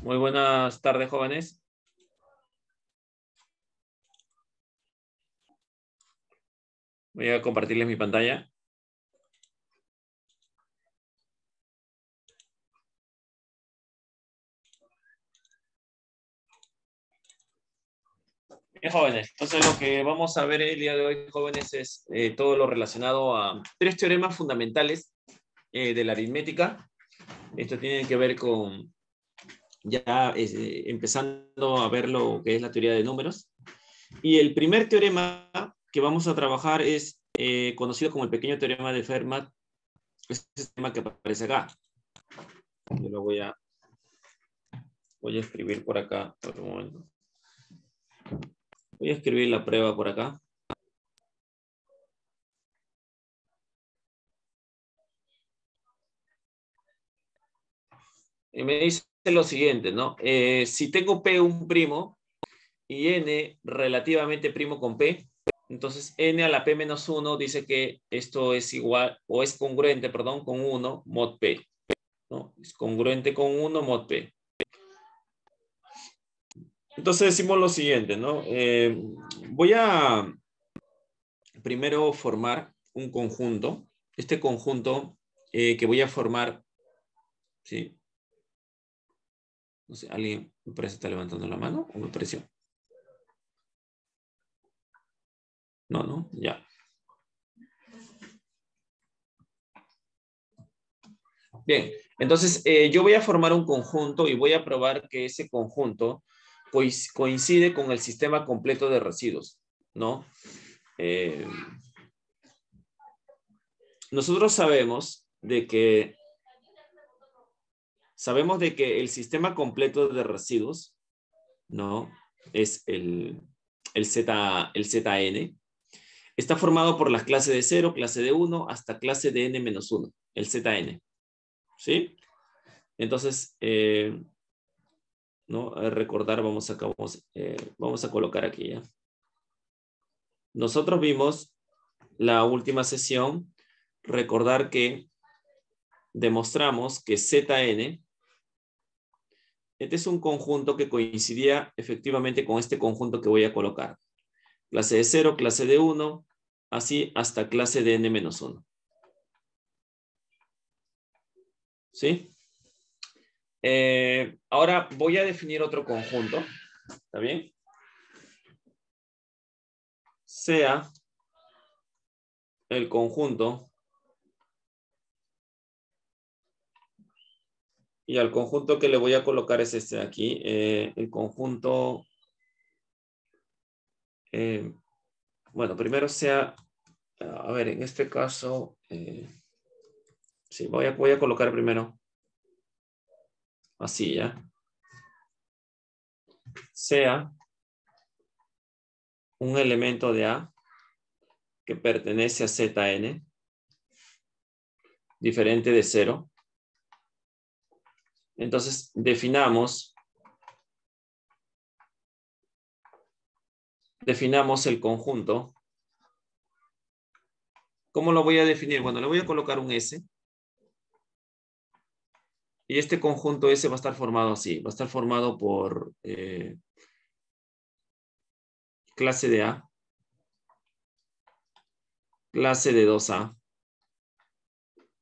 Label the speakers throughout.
Speaker 1: Muy buenas tardes, jóvenes. Voy a compartirles mi pantalla. Bien, jóvenes. Entonces, lo que vamos a ver el día de hoy, jóvenes, es todo lo relacionado a tres teoremas fundamentales de la aritmética. Esto tiene que ver con ya empezando a ver lo que es la teoría de números. Y el primer teorema que vamos a trabajar es conocido como el pequeño teorema de Fermat. Es el tema que aparece acá. Yo lo voy a escribir por acá por un momento. Voy a escribir la prueba por acá. Y me dice lo siguiente, ¿no? Si tengo P un primo y N relativamente primo con P, entonces N a la P menos 1 dice que esto es igual, o es congruente, perdón, con 1 mod P, ¿no? Es congruente con 1 mod P. Entonces decimos lo siguiente, ¿no? Voy a primero formar un conjunto. Este conjunto que voy a formar, ¿sí? No sé, ¿alguien me parece está levantando la mano o me pareció? No, ya. Bien, entonces yo voy a formar un conjunto y voy a probar que ese conjunto coincide con el sistema completo de residuos, ¿no? Nosotros sabemos de que el sistema completo de residuos, ¿no? Es el Zn. Está formado por las clases de 0, clase de 1, hasta clase de n-1, el Zn. ¿Sí? Entonces, ¿no? A recordar, vamos a colocar aquí ya. Nosotros vimos la última sesión, recordar que demostramos que Zn, este es un conjunto que coincidía efectivamente con este conjunto que voy a colocar. Clase de 0, clase de 1, así hasta clase de n-1. ¿Sí? Ahora voy a definir otro conjunto. ¿Está bien? Sea el conjunto, y al conjunto que le voy a colocar es este de aquí, el conjunto, bueno, primero sea, a ver, en este caso, sí, voy a colocar primero, así ya, sea un elemento de A que pertenece a Zn, diferente de 0. Entonces, definamos el conjunto. ¿Cómo lo voy a definir? Bueno, le voy a colocar un S. Y este conjunto S va a estar formado así. Va a estar formado por clase de A, clase de 2A.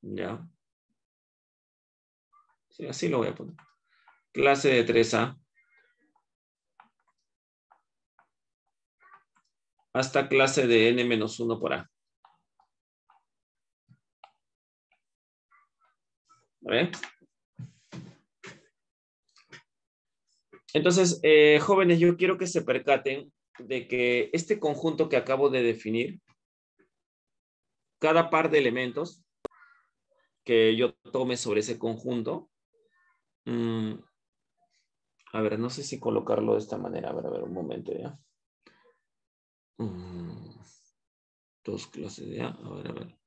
Speaker 1: Ya. Sí, así lo voy a poner. Clase de 3A. Hasta clase de n-1 por A. ¿Vale? Entonces, jóvenes, yo quiero que se percaten de que este conjunto que acabo de definir, cada par de elementos que yo tome sobre ese conjunto, a ver, no sé si colocarlo de esta manera. A ver, un momento ya. Dos clases de A. A ver.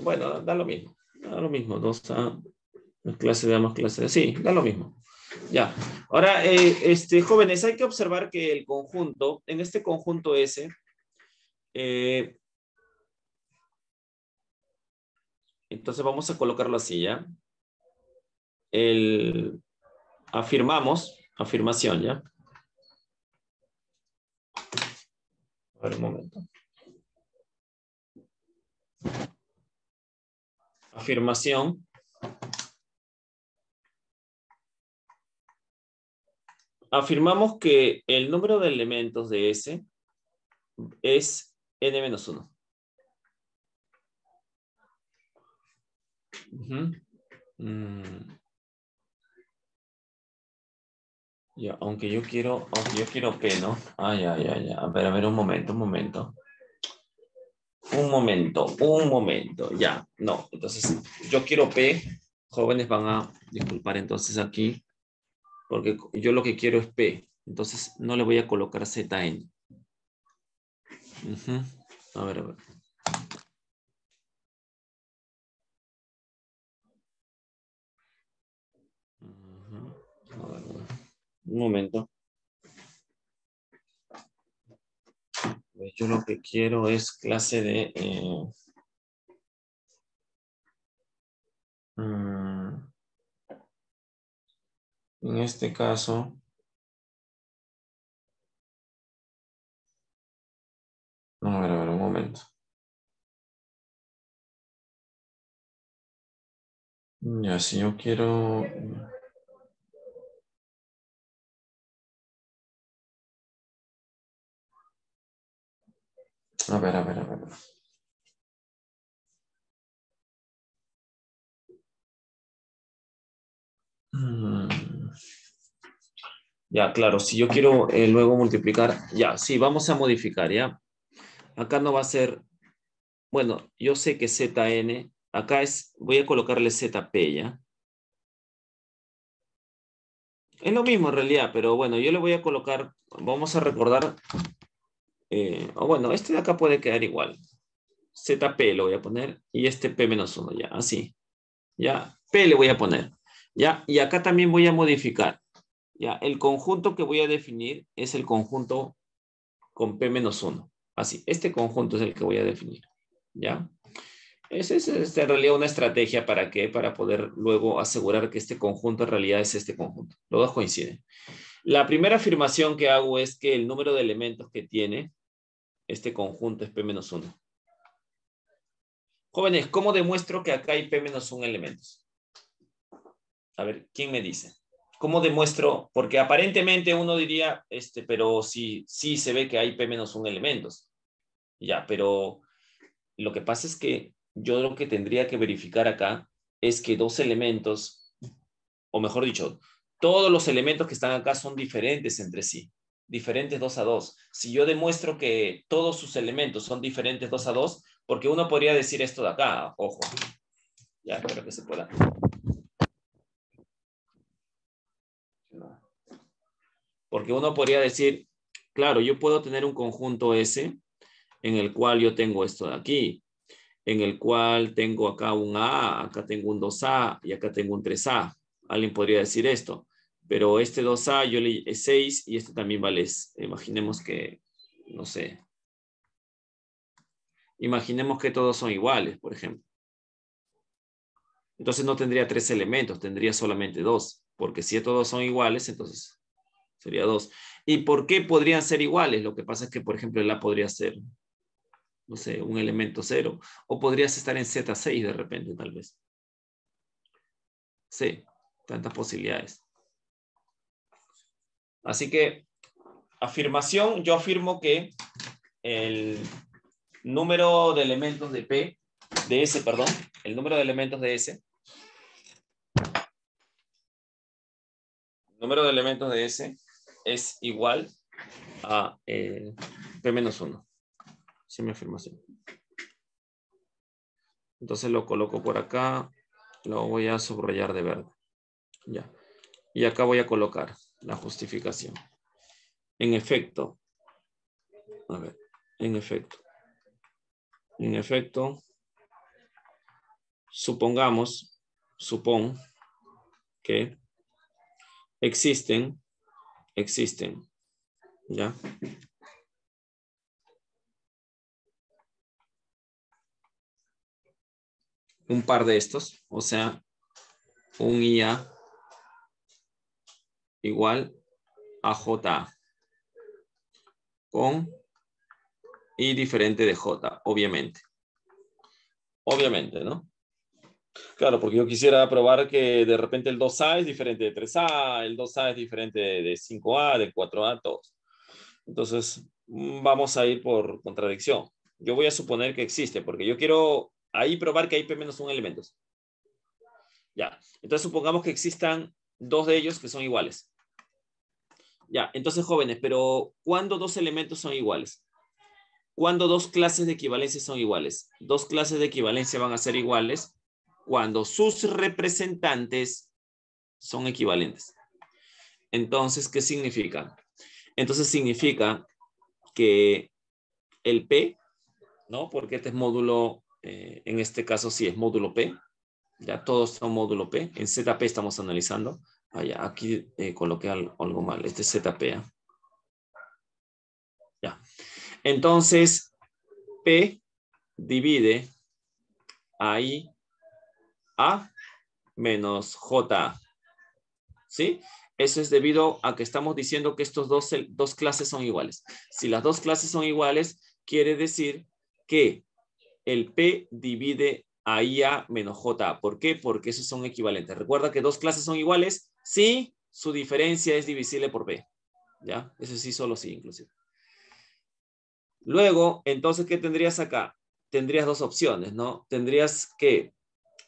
Speaker 1: Bueno, da lo mismo. Da lo mismo. 2A, clase de A más clase de A. Sí, da lo mismo. Ya. Ahora, jóvenes, hay que observar que el conjunto, en este conjunto S, Entonces vamos a colocarlo así, ¿ya? Afirmación, ¿ya? A ver, un momento. Afirmación. Afirmamos que el número de elementos de S es n-1. Ya, aunque yo quiero P, ¿no? Ya. A ver, un momento. Un momento, ya. No, entonces yo quiero P. Jóvenes van a disculpar entonces aquí, porque yo lo que quiero es P. Entonces no le voy a colocar ZN. A ver. A ver, un momento. Yo lo que quiero es clase de... en este caso... A ver, un momento. Ya, si yo quiero... A ver. Ya, claro, si yo quiero luego multiplicar, ya, sí, vamos a modificar, ¿ya? Acá no va a ser, bueno, yo sé que ZN, acá voy a colocarle ZP, ¿ya? Es lo mismo en realidad, pero bueno, yo le voy a colocar, vamos a recordar, bueno, este de acá puede quedar igual. ZP lo voy a poner y este P-1, ya, así. Ya, P le voy a poner, ya, y acá también voy a modificar. Ya, el conjunto que voy a definir es el conjunto con P-1. Así, este conjunto es el que voy a definir. ¿Ya? Esa es en realidad una estrategia para qué, para poder luego asegurar que este conjunto en realidad es este conjunto. Los dos coinciden. La primera afirmación que hago es que el número de elementos que tiene este conjunto es P-1. Jóvenes, ¿cómo demuestro que acá hay P-1 elementos? A ver, ¿quién me dice? ¿Cómo demuestro? Porque aparentemente uno diría, pero sí se ve que hay P-1 elementos. Ya, pero lo que pasa es que yo lo que tendría que verificar acá es que dos elementos, o mejor dicho, todos los elementos que están acá son diferentes entre sí, diferentes 2 a 2. Si yo demuestro que todos sus elementos son diferentes 2 a 2, porque uno podría decir esto de acá, ojo, ya espero que se pueda. Porque uno podría decir, claro, yo puedo tener un conjunto S en el cual yo tengo esto de aquí, en el cual tengo acá un A, acá tengo un 2A y acá tengo un 3A. Alguien podría decir esto, pero este 2A yo le es 6 y este también vale, imaginemos que, no sé, imaginemos que todos son iguales, por ejemplo. Entonces no tendría 3 elementos, tendría solamente 2, porque si todos son iguales, entonces sería 2. ¿Y por qué podrían ser iguales? Lo que pasa es que, por ejemplo, el A podría ser, no sé, un elemento 0, o podrías estar en Z6 de repente, tal vez. Sí, tantas posibilidades. Así que, afirmación, yo afirmo que el número de elementos de S, perdón, el número de elementos de S, el número de elementos de S es igual a P-1. Esa es mi afirmación. Entonces lo coloco por acá, lo voy a subrayar de verde. Ya. Y acá voy a colocar la justificación. En efecto, a ver, en efecto, supón que existen, ¿ya? un par de estos, o sea, un IA igual a JA con I diferente de J, obviamente. Obviamente, ¿no? Claro, porque yo quisiera probar que de repente el 2A es diferente de 3A, el 2A es diferente de 5A, de 4A, todos. Entonces, vamos a ir por contradicción. Yo voy a suponer que existe, porque yo quiero ahí probar que hay P-1 elementos. Ya, entonces supongamos que existan dos de ellos que son iguales. Ya, entonces jóvenes, pero ¿cuándo dos elementos son iguales? ¿Cuándo dos clases de equivalencia son iguales? Dos clases de equivalencia van a ser iguales cuando sus representantes son equivalentes. Entonces, ¿qué significa? Entonces significa que el P, ¿no? Porque este es módulo, en este caso sí es módulo P, ya todos son módulo P, en ZP estamos analizando. Vaya, aquí coloqué algo mal, este es ZP. Ya. Entonces, P divide a I A menos J. ¿Sí? Eso es debido a que estamos diciendo que estos dos clases son iguales. Si las dos clases son iguales, quiere decir que el P divide a IA menos J. ¿Por qué? Porque esos son equivalentes. Recuerda que dos clases son iguales si su diferencia es divisible por P. ¿Ya? Eso sí, solo sí, inclusive. Luego, entonces, ¿qué tendrías acá? Tendrías dos opciones, ¿no? Tendrías que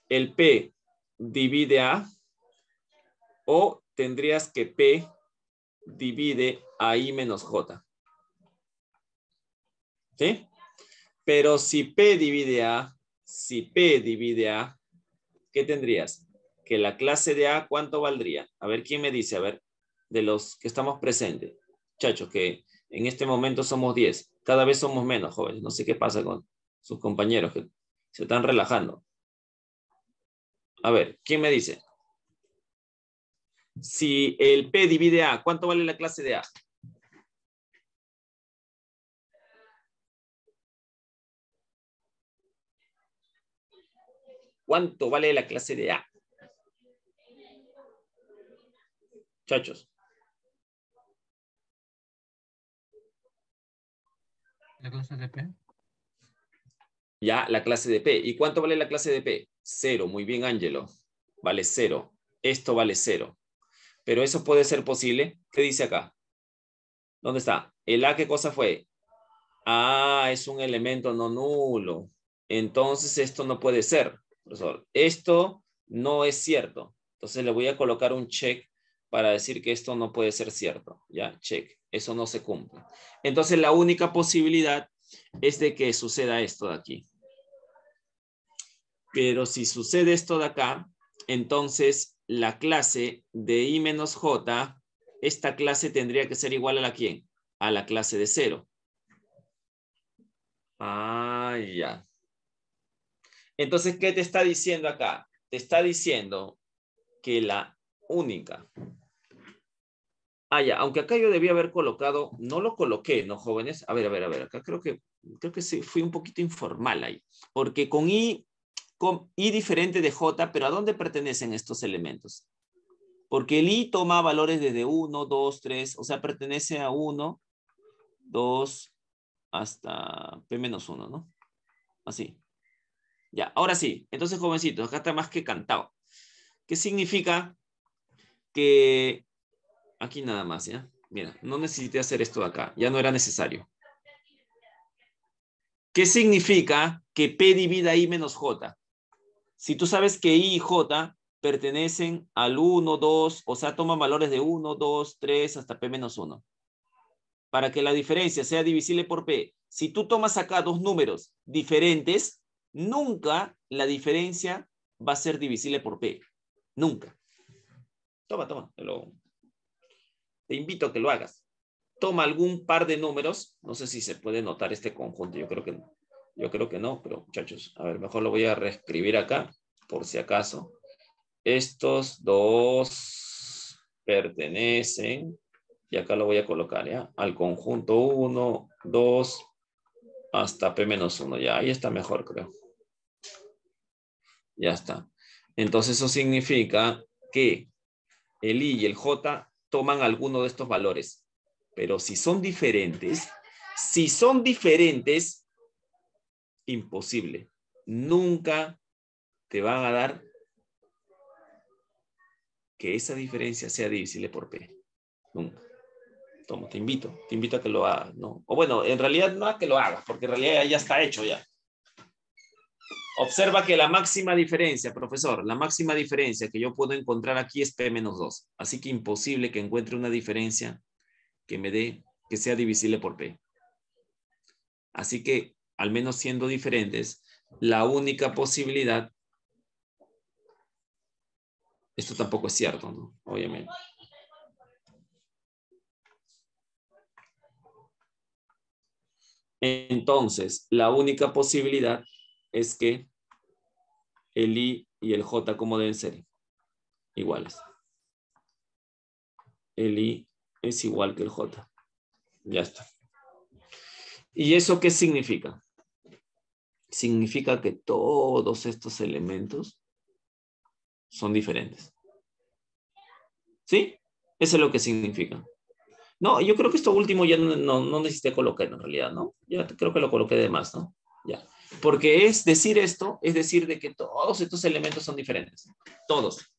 Speaker 1: el P divide a o tendrías que P divide a I menos J. ¿Sí? Pero si P divide a, ¿qué tendrías? Que la clase de A, ¿cuánto valdría? A ver, ¿quién me dice? A ver, de los que estamos presentes. Muchachos, que en este momento somos 10. Cada vez somos menos, jóvenes. No sé qué pasa con sus compañeros que se están relajando. A ver, ¿quién me dice? Si el P divide A, ¿cuánto vale la clase de A? ¿Cuánto vale la clase de A? Muchachos.
Speaker 2: ¿La clase de P?
Speaker 1: Ya, la clase de P. ¿Y cuánto vale la clase de P? 0. Muy bien, Ángelo. Vale 0. Esto vale 0. Pero eso puede ser posible. ¿Qué dice acá? ¿Dónde está? ¿El A qué cosa fue? Ah, es un elemento no nulo. Entonces esto no puede ser, profesor. Esto no es cierto. Entonces le voy a colocar un check para decir que esto no puede ser cierto. Ya, check. Eso no se cumple. Entonces la única posibilidad es de que suceda esto de aquí. Pero si sucede esto de acá, entonces la clase de I menos J, esta clase tendría que ser igual a la ¿quién? A la clase de 0. Ah, ya. Entonces, ¿qué te está diciendo acá? Te está diciendo que la única. Ah, ya, aunque acá yo debía haber colocado, no lo coloqué, ¿no, jóvenes? A ver, acá creo que sí, fui un poquito informal ahí, porque con I diferente de J, pero ¿a dónde pertenecen estos elementos? Porque el I toma valores desde 1, 2, 3, o sea, pertenece a 1, 2, hasta P-1, ¿no? Así. Ya, ahora sí. Entonces, jovencitos, acá está más que cantado. ¿Qué significa que aquí nada más, ya? Mira, no necesité hacer esto de acá. Ya no era necesario. ¿Qué significa que P divida I menos J? Si tú sabes que I y J pertenecen al 1, 2, o sea, toman valores de 1, 2, 3 hasta P-1. Para que la diferencia sea divisible por P, si tú tomas acá dos números diferentes, nunca la diferencia va a ser divisible por P. Nunca. Toma, te invito a que lo hagas. Toma algún par de números. No sé si se puede notar este conjunto. Yo creo que no, pero muchachos, a ver, mejor lo voy a reescribir acá, por si acaso. Estos dos pertenecen, y acá lo voy a colocar, ¿ya? Al conjunto 1, 2, hasta P-1, ya. Ahí está mejor, creo. Ya está. Entonces eso significa que el I y el J toman alguno de estos valores. Pero si son diferentes, imposible. Nunca te van a dar que esa diferencia sea divisible por P. Nunca. Toma, te invito a que lo hagas, ¿no? O bueno, en realidad no a que lo hagas, porque en realidad ya está hecho ya. Observa que la máxima diferencia, profesor, la máxima diferencia que yo puedo encontrar aquí es P menos 2. Así que imposible que encuentre una diferencia que me dé, que sea divisible por P. Así que, al menos siendo diferentes, la única posibilidad, esto tampoco es cierto, ¿no? Obviamente. Entonces, la única posibilidad es que el I y el J, ¿cómo deben ser? Iguales. El I es igual que el J. Ya está. ¿Y eso qué significa? Significa que todos estos elementos son diferentes. ¿Sí? Eso es lo que significa. No, yo creo que esto último ya no necesité colocar en realidad, ¿no? Ya creo que lo coloqué de más, ¿no? Ya. Porque es decir esto, es decir de que todos estos elementos son diferentes. Todos.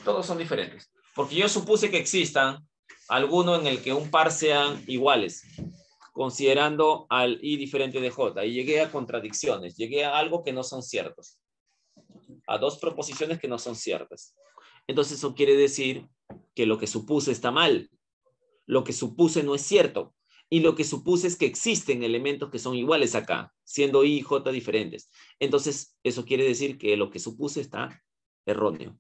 Speaker 1: Todos son diferentes. Porque yo supuse que existan alguno en el que un par sean iguales, considerando al I diferente de J. Y llegué a contradicciones, llegué a algo que no son ciertos. A dos proposiciones que no son ciertas. Entonces eso quiere decir que lo que supuse está mal. Lo que supuse no es cierto. Y lo que supuse es que existen elementos que son iguales acá, siendo I y J diferentes. Entonces, eso quiere decir que lo que supuse está erróneo.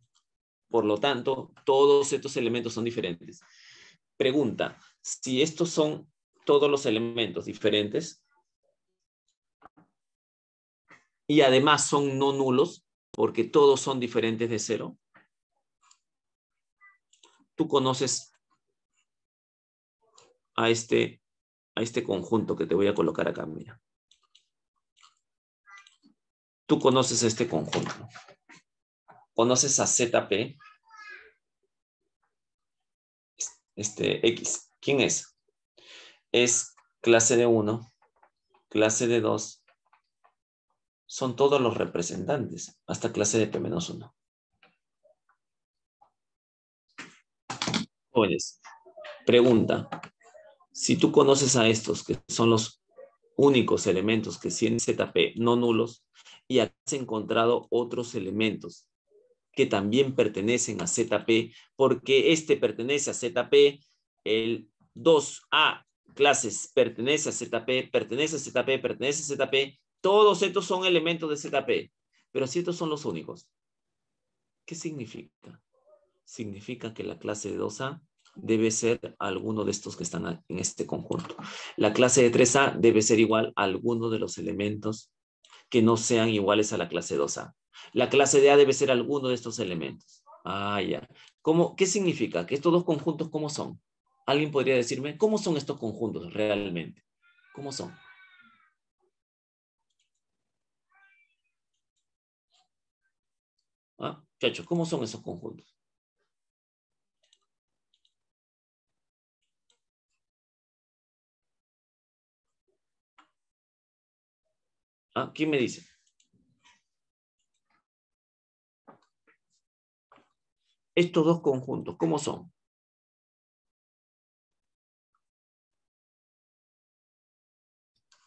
Speaker 1: Por lo tanto, todos estos elementos son diferentes. Pregunta, si estos son todos los elementos diferentes y además son no nulos, porque todos son diferentes de cero, tú conoces a este conjunto que te voy a colocar acá, mira. Tú conoces este conjunto. ¿Conoces a ZP? X. ¿Quién es? Es clase de 1, clase de 2. Son todos los representantes, hasta clase de P-1. Jóvenes, pregunta. Si tú conoces a estos, que son los únicos elementos que tienen ZP no nulos, y has encontrado otros elementos que también pertenecen a ZP, porque este pertenece a ZP, el 2A clases pertenece a ZP, pertenece a ZP, pertenece a ZP, todos estos son elementos de ZP, pero si estos son los únicos, ¿qué significa? Significa que la clase de 2A debe ser alguno de estos que están en este conjunto. La clase de 3A debe ser igual a alguno de los elementos que no sean iguales a la clase 2A. La clase de A debe ser alguno de estos elementos. Ah, ya. ¿Qué significa? ¿Que estos dos conjuntos cómo son? ¿Alguien podría decirme cómo son estos conjuntos realmente? ¿Cómo son? ¿Ah? Muchachos, ¿cómo son esos conjuntos? ¿Ah? ¿Quién me dice? Estos dos conjuntos, ¿cómo son?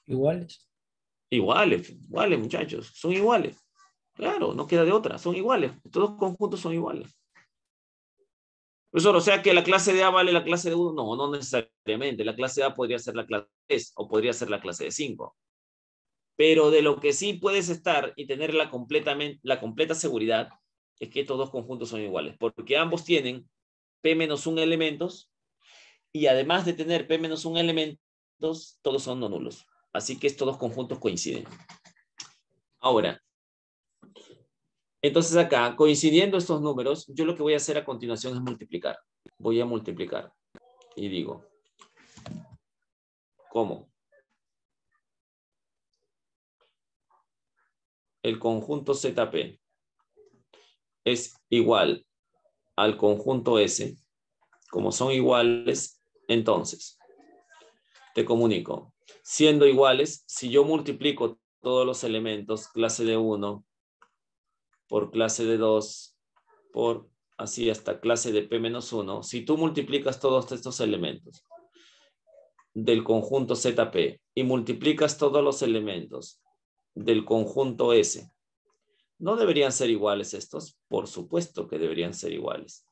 Speaker 2: Iguales.
Speaker 1: Iguales, iguales, muchachos, son iguales. Claro, no queda de otra, son iguales. Estos dos conjuntos son iguales. Profesor, o sea que la clase de A vale la clase de 1. No, no necesariamente. La clase de A podría ser la clase de 3 o podría ser la clase de 5. Pero de lo que sí puedes estar y tener la completa seguridad es que estos dos conjuntos son iguales, porque ambos tienen P-1 elementos y además de tener P-1 elementos, todos son no nulos. Así que estos dos conjuntos coinciden. Ahora, entonces acá, coincidiendo estos números, yo lo que voy a hacer a continuación es multiplicar. Voy a multiplicar y digo, ¿cómo? El conjunto ZP es igual al conjunto S, como son iguales, entonces te comunico. Siendo iguales, si yo multiplico todos los elementos, clase de 1 por clase de 2, por así hasta clase de P-1, si tú multiplicas todos estos elementos del conjunto ZP y multiplicas todos los elementos del conjunto S, ¿no deberían ser iguales estos? Por supuesto que deberían ser iguales.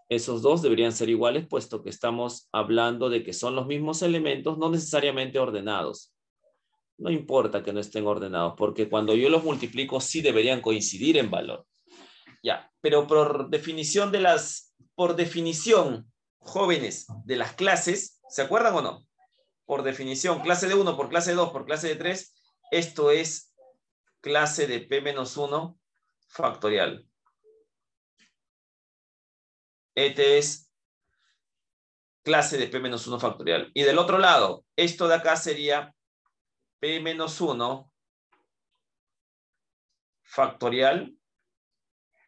Speaker 1: Esos dos deberían ser iguales, puesto que estamos hablando de que son los mismos elementos, no necesariamente ordenados. No importa que no estén ordenados, porque cuando yo los multiplico sí deberían coincidir en valor. Ya, pero por definición jóvenes, de las clases, ¿se acuerdan o no? Por definición, clase de 1 por clase de 2 por clase de 3, esto es clase de P-1 factorial. Este es clase de P-1 factorial. Y del otro lado, esto de acá sería P-1 factorial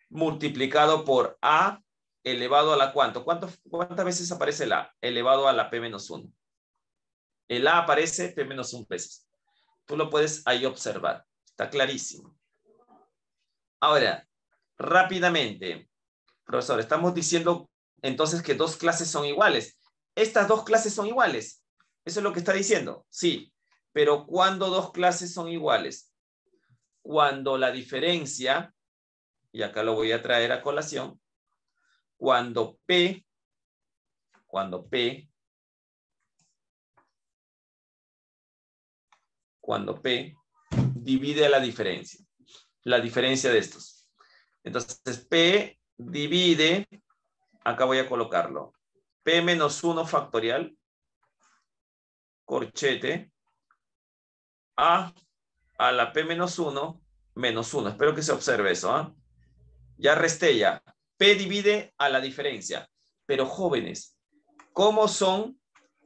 Speaker 1: multiplicado por A elevado a la ¿cuánto? ¿Cuántas veces aparece el A elevado a la P-1? El A aparece P-1 veces. Tú lo puedes ahí observar. Está clarísimo. Ahora, rápidamente, profesor, estamos diciendo entonces que dos clases son iguales. Estas dos clases son iguales. ¿Eso es lo que está diciendo? Sí. Pero ¿cuándo dos clases son iguales? Cuando la diferencia, y acá lo voy a traer a colación, cuando P divide a la diferencia de estos. Entonces, P divide, acá voy a colocarlo, P-1 factorial, corchete, A a la P-1 menos 1. Espero que se observe eso. ¿Ah? Ya resté ya. P divide a la diferencia. Pero jóvenes, ¿cómo son?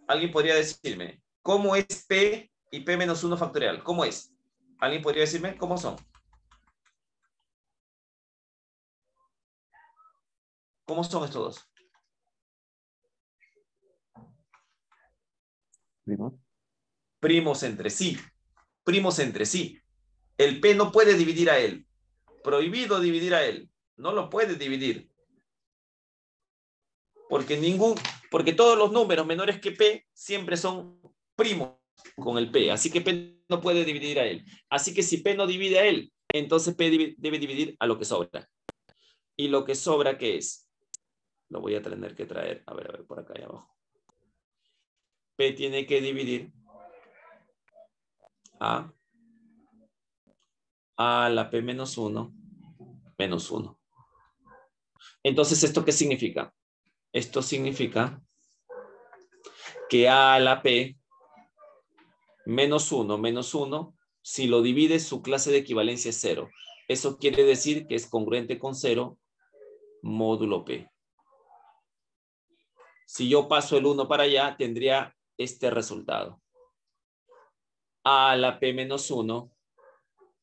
Speaker 1: Alguien podría decirme, ¿cómo es P y P-1 factorial? ¿Cómo es? ¿Alguien podría decirme cómo son? ¿Cómo son estos dos? Primos entre sí. Primos entre sí. El P no puede dividir a él. Prohibido dividir a él. No lo puede dividir. Porque todos los números menores que P siempre son primos con el P. Así que P no puede dividir a él. Así que si P no divide a él, entonces P debe dividir a lo que sobra. ¿Y lo que sobra qué es? Lo voy a tener que traer. A ver, por acá abajo. P tiene que dividir a la P-1 menos 1. Entonces, ¿esto qué significa? Esto significa que A a la P menos 1, si lo divide, su clase de equivalencia es 0. Eso quiere decir que es congruente con 0 módulo P. Si yo paso el 1 para allá, tendría este resultado. A a la P menos 1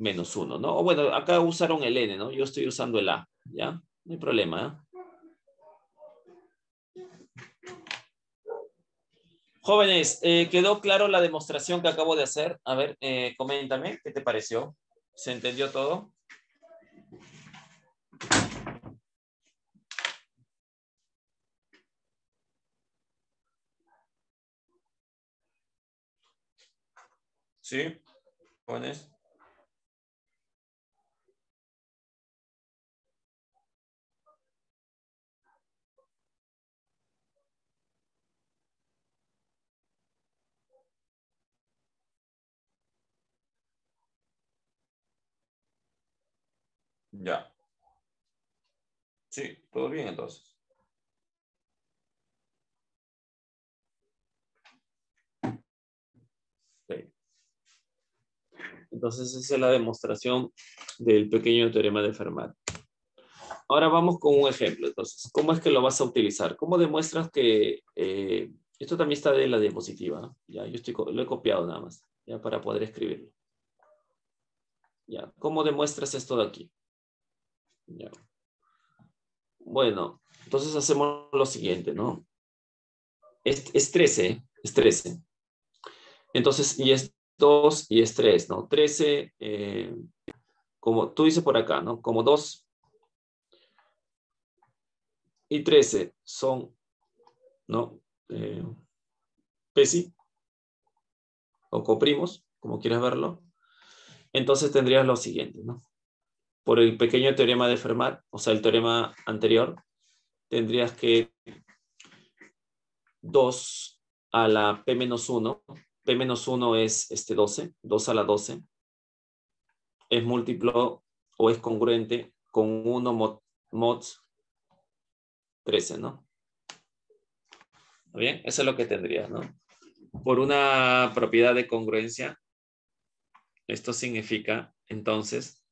Speaker 1: menos 1, ¿no? O bueno, acá usaron el N, ¿no? Yo estoy usando el A, ¿ya? No hay problema, ¿eh? Jóvenes, ¿quedó claro la demostración que acabo de hacer? A ver, coméntame, ¿qué te pareció? ¿Se entendió todo? ¿Sí? ¿Jóvenes? Ya. Sí, todo bien entonces. Okay. Entonces esa es la demostración del pequeño teorema de Fermat. Ahora vamos con un ejemplo. Entonces, ¿cómo es que lo vas a utilizar? ¿Cómo demuestras que esto también está de la diapositiva? ¿No? Ya, lo he copiado nada más, ya para poder escribirlo. Ya, ¿cómo demuestras esto de aquí? Ya. Bueno, entonces hacemos lo siguiente, ¿no? Es 13, es 13. Entonces, y es 2 y es 3, ¿no? 13, como tú dices por acá, ¿no? Como 2 y 13 son, ¿no? PESI o coprimos, como quieras verlo. Entonces tendrías lo siguiente, ¿no? Por el pequeño teorema de Fermat, o sea, el teorema anterior, tendrías que 2 a la P-1, P-1 es 12, 2 a la 12, es múltiplo o es congruente con 1 mod 13, ¿no? ¿Está bien? Eso es lo que tendrías, ¿no? Por una propiedad de congruencia, esto significa, entonces,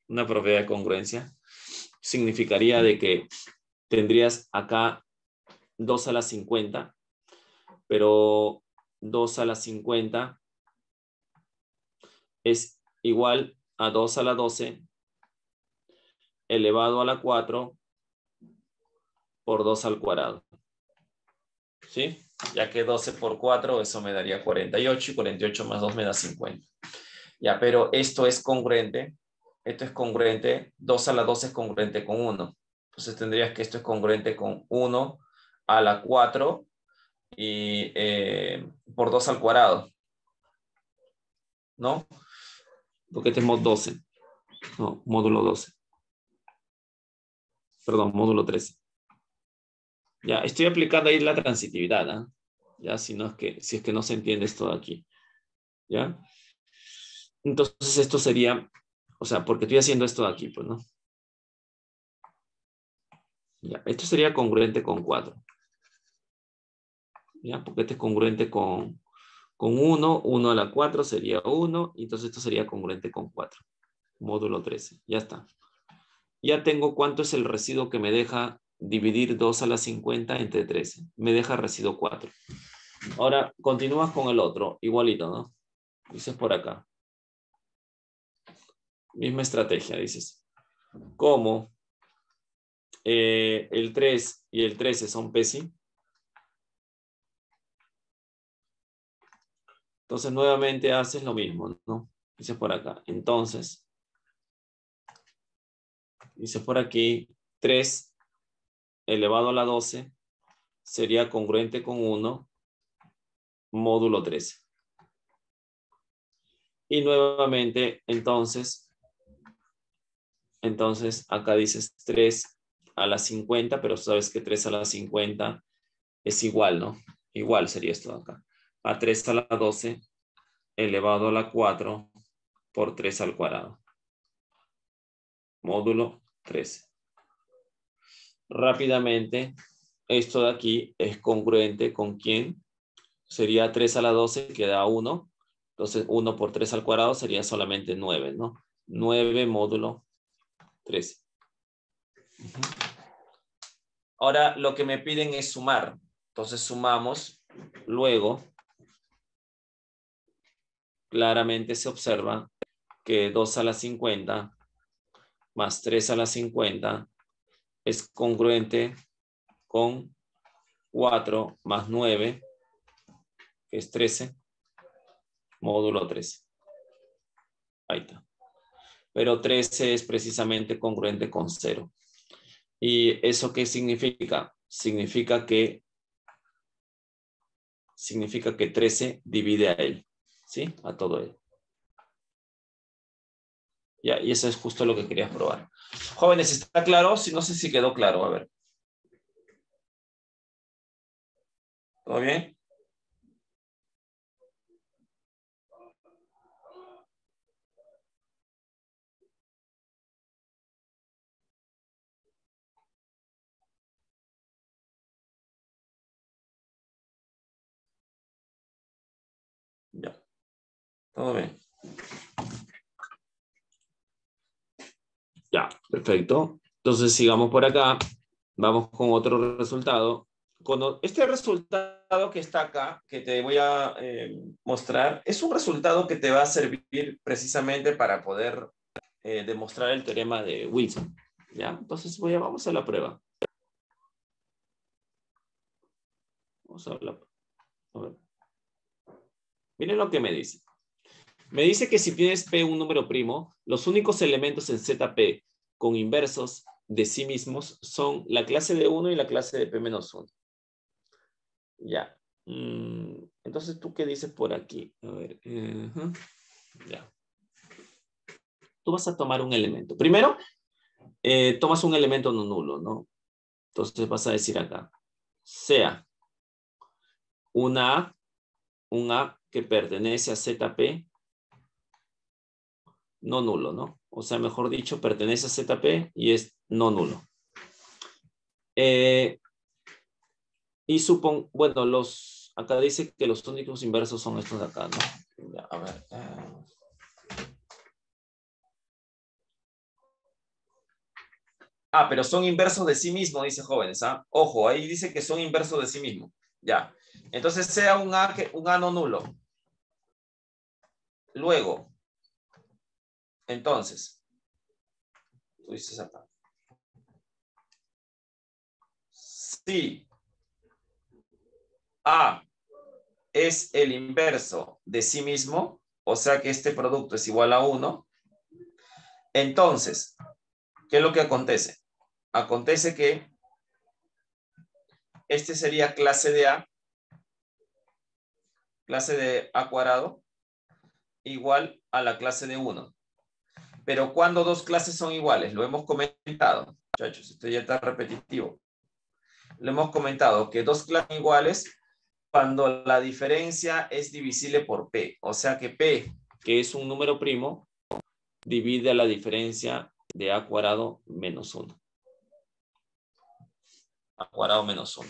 Speaker 1: una propiedad de congruencia, significaría de que tendrías acá 2 a la 50, pero 2 a la 50 es igual a 2 a la 12 elevado a la 4 por 2 al cuadrado. ¿Sí? Ya que 12 por 4, eso me daría 48, y 48 más 2 me da 50. Ya, pero esto es congruente. Esto es congruente. 2 a la 12 es congruente con 1. Entonces tendrías que esto es congruente con 1 a la 4 y por 2 al cuadrado. ¿No? Porque este es mod 12. No, módulo 12. Perdón, módulo 13. Ya, estoy aplicando ahí la transitividad, ¿eh? Ya, si es que no se entiende esto de aquí. ¿Ya? Entonces esto sería, o sea, porque estoy haciendo esto de aquí, pues, ¿no? Ya, esto sería congruente con 4. ¿Ya? Porque este es congruente con 1, 1 a la 4 sería 1, y entonces esto sería congruente con 4. Módulo 13, ya está. Ya tengo cuánto es el residuo que me deja dividir 2 a la 50 entre 13. Me deja residuo 4. Ahora continúas con el otro, igualito, ¿no? Dices por acá. Misma estrategia, dices. Como el 3 y el 13 son PESI, entonces nuevamente haces lo mismo, ¿no? Dices por acá. Entonces, dices por aquí, 3 elevado a la 12 sería congruente con 1 módulo 13. Y nuevamente, entonces acá dices 3 a la 50, pero sabes que 3 a la 50 es igual, ¿no? Igual sería esto de acá. A 3 a la 12 elevado a la 4 por 3 al cuadrado. Módulo 13. Rápidamente, esto de aquí es congruente con ¿quién? Sería 3 a la 12 que da 1. Entonces 1 por 3 al cuadrado sería solamente 9, ¿no? 9 módulo 13. Ahora lo que me piden es sumar. Entonces sumamos. Luego, claramente se observa que 2 a la 50 más 3 a la 50 es congruente con 4 más 9, que es 13, módulo 13. Ahí está. Pero 13 es precisamente congruente con 0. ¿Y eso qué significa? Significa que 13 divide a él, ¿sí? A todo él. Ya, y eso es justo lo que querías probar. Jóvenes, ¿está claro? Si no sé si quedó claro, a ver. ¿Todo bien? Ya, todo bien. Ya, perfecto. Entonces sigamos por acá. Vamos con otro resultado. Este resultado que está acá, que te voy a mostrar, es un resultado que te va a servir precisamente para poder demostrar el teorema de Wilson. ¿Ya? Entonces vamos a la prueba. Vamos a ver. Miren lo que me dice. Me dice que si tienes P un número primo, los únicos elementos en ZP con inversos de sí mismos son la clase de 1 y la clase de P-1. Ya. Entonces, ¿tú qué dices por aquí? A ver. Ya. Tú vas a tomar un elemento. Primero, tomas un elemento no nulo, ¿no? Entonces vas a decir acá, sea un A que pertenece a ZP no nulo, ¿no? O sea, mejor dicho, pertenece a ZP y es no nulo. Y bueno, acá dice que los únicos inversos son estos de acá, ¿no? Ya, a ver. Pero son inversos de sí mismo, dice jóvenes, ¿ah? Ojo, ahí dice que son inversos de sí mismo. Ya. Entonces sea un A no nulo. Luego, entonces, tú dices acá. Si A es el inverso de sí mismo, o sea que este producto es igual a 1, entonces, ¿qué es lo que acontece? Acontece que este sería clase de A cuadrado, igual a la clase de 1. Pero cuando dos clases son iguales, lo hemos comentado, muchachos, esto ya está repetitivo. Lo hemos comentado que dos clases son iguales cuando la diferencia es divisible por P. O sea que P, que es un número primo, divide a la diferencia de A cuadrado menos 1. A cuadrado menos 1.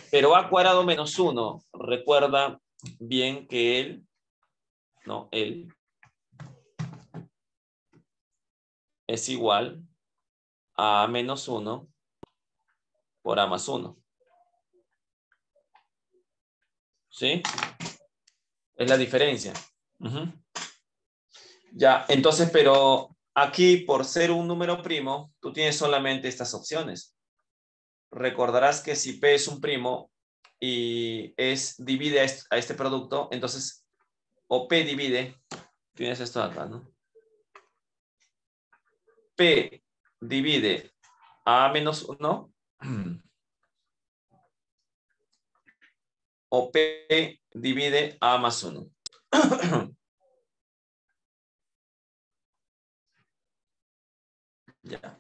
Speaker 1: Pero A cuadrado menos 1, recuerda bien que él es igual a menos 1 por A más 1. ¿Sí? Es la diferencia. Ya, entonces, pero aquí, por ser un número primo, tú tienes solamente estas opciones. Recordarás que si P es un primo y divide a este producto, entonces, o P divide, tienes esto acá, ¿no? P divide a menos 1 o P divide a más 1. Ya.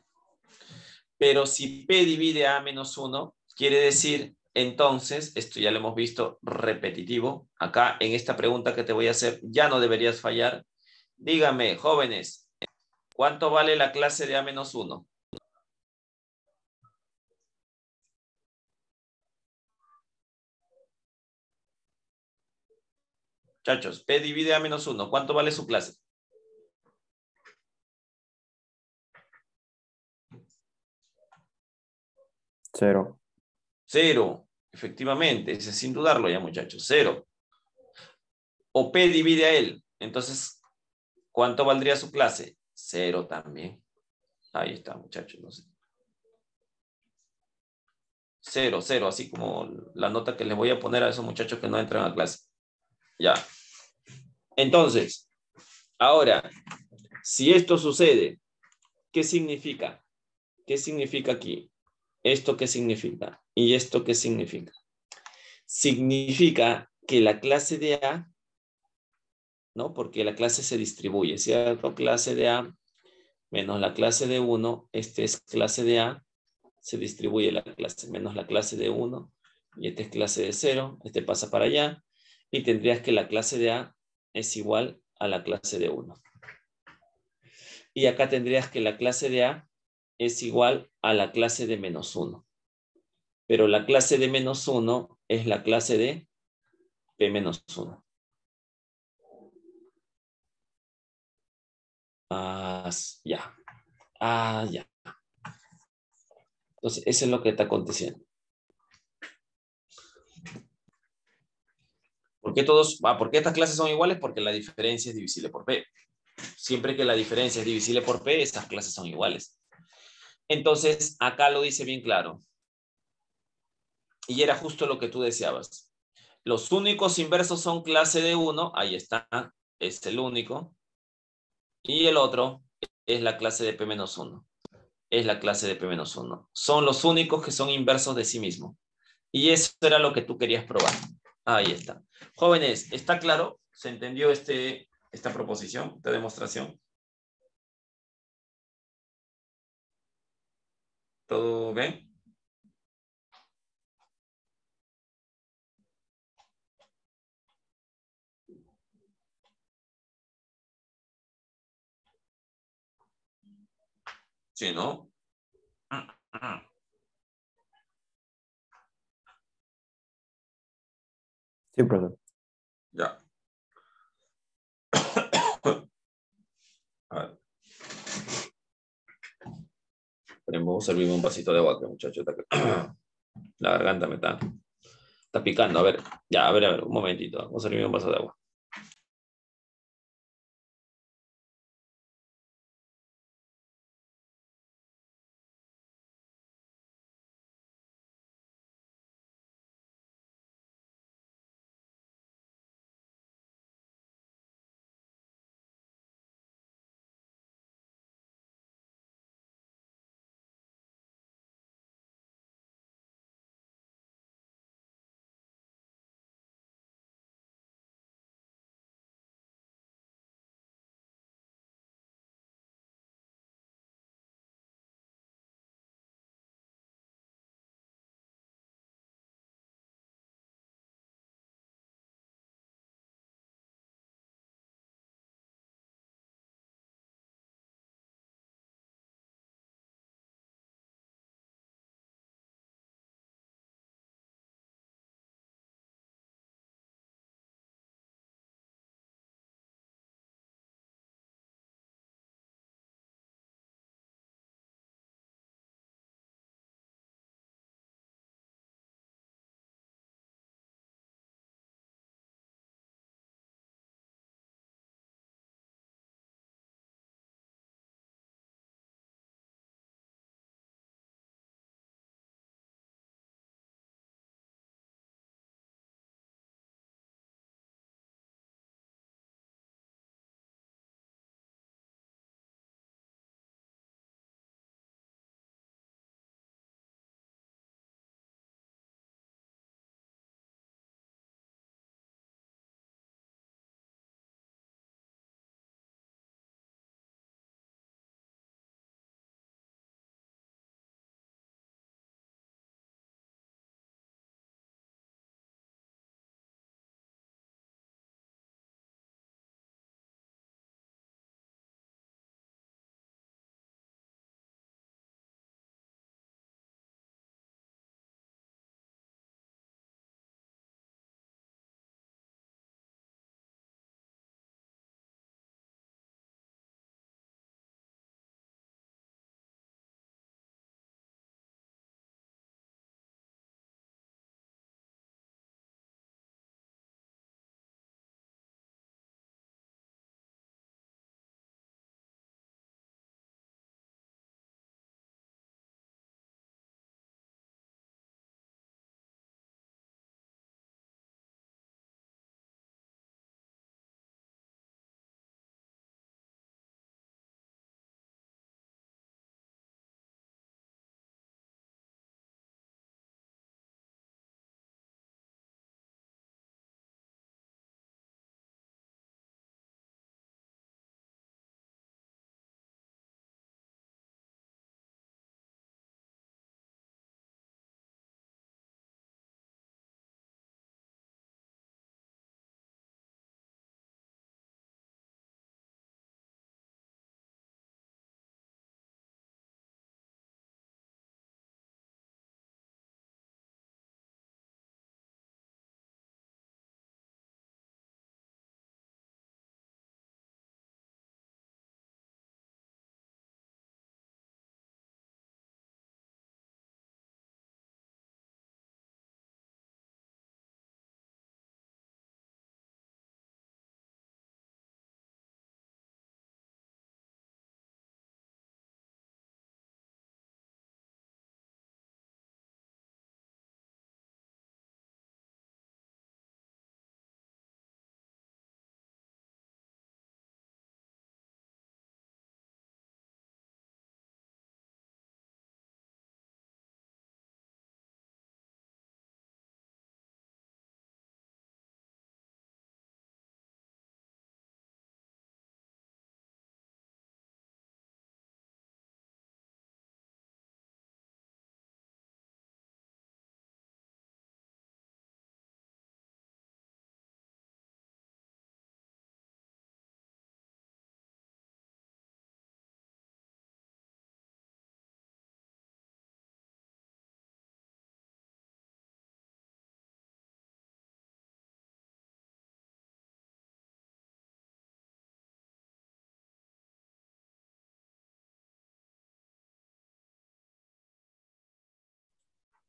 Speaker 1: Pero si P divide a menos 1, quiere decir, entonces, esto ya lo hemos visto repetitivo, acá en esta pregunta que te voy a hacer, ya no deberías fallar. Dígame, jóvenes, ¿cuánto vale la clase de A menos 1? Muchachos, P divide A menos 1, ¿cuánto vale su clase?
Speaker 3: 0.
Speaker 1: 0, efectivamente, ese es sin dudarlo ya, muchachos, 0. O P divide a él, entonces, ¿cuánto valdría su clase? 0 también. Ahí está, muchachos, no sé. 0, 0, así como la nota que les voy a poner a esos muchachos que no entran a clase. Ya. Entonces, ahora, si esto sucede, ¿qué significa? ¿Qué significa aquí? ¿Esto qué significa? ¿Y esto qué significa? Significa que la clase de A, ¿no? Porque la clase se distribuye, ¿cierto? Clase de A menos la clase de 1, este es clase de A, se distribuye la clase, menos la clase de 1, y este es clase de 0, este pasa para allá, y tendrías que la clase de A es igual a la clase de 1. Y acá tendrías que la clase de A es igual a la clase de menos 1. Pero la clase de menos 1 es la clase de P menos 1. Ya. Ya. Entonces, eso es lo que está aconteciendo. ¿Por qué estas clases son iguales? Porque la diferencia es divisible por P. Siempre que la diferencia es divisible por P, estas clases son iguales. Entonces, acá lo dice bien claro. Y era justo lo que tú deseabas. Los únicos inversos son clase de 1, ahí está, es el único. Y el otro es la clase de P-1. Es la clase de P-1. Son los únicos que son inversos de sí mismo. Y eso era lo que tú querías probar. Ahí está. Jóvenes, ¿está claro? ¿Se entendió esta proposición, esta demostración? ¿Todo bien? Sí, ¿no?
Speaker 3: Sí, profesor.
Speaker 1: Ya. A ver. Vamos a servirme un vasito de agua, muchachos. La garganta me está picando. A ver, ya, a ver, un momentito. Vamos a servirme un vaso de agua.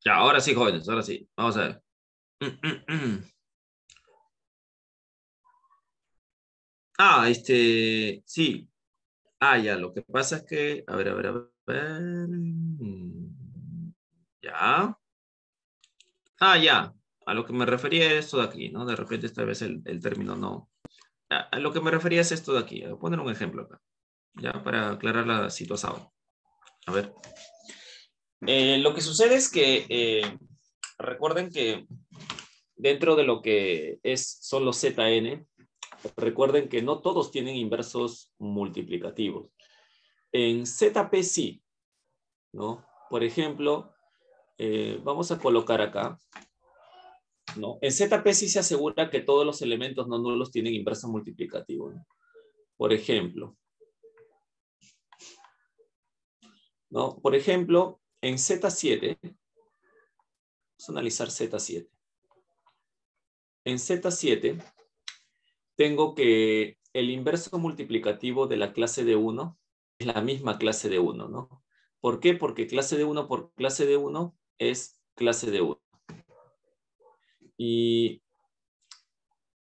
Speaker 1: Ya, ahora sí, jóvenes, ahora sí. Vamos a ver. Sí. Ya, lo que pasa es que, a ver. Ya. Ya. A lo que me refería es esto de aquí, ¿no? De repente esta vez el término no. A lo que me refería es esto de aquí. Voy a poner un ejemplo acá, ya para aclarar la situación. A ver. Lo que sucede es que recuerden que dentro de lo que son los ZN, recuerden que no todos tienen inversos multiplicativos. En ZP sí, ¿no? Por ejemplo, vamos a colocar acá, ¿no? En ZP sí se asegura que todos los elementos no nulos tienen inverso multiplicativo, ¿no? Por ejemplo, ¿no? Por ejemplo, en Z7, vamos a analizar Z7. En Z7 tengo que el inverso multiplicativo de la clase de 1 es la misma clase de 1, ¿no? ¿Por qué? Porque clase de 1 por clase de 1 es clase de 1. Y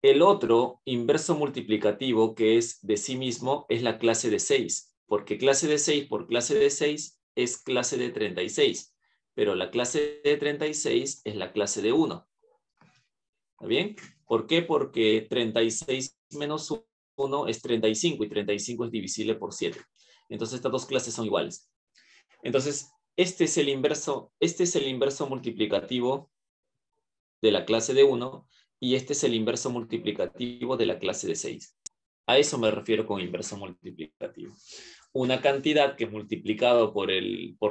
Speaker 1: el otro inverso multiplicativo que es de sí mismo es la clase de 6, porque clase de 6 por clase de 6 es clase de 36, pero la clase de 36 es la clase de 1. ¿Está bien? ¿Por qué? Porque 36 menos 1 es 35 y 35 es divisible por 7. Entonces estas dos clases son iguales. Entonces, este es el inverso multiplicativo de la clase de 1 y este es el inverso multiplicativo de la clase de 6. A eso me refiero con inverso multiplicativo. Una cantidad que multiplicado por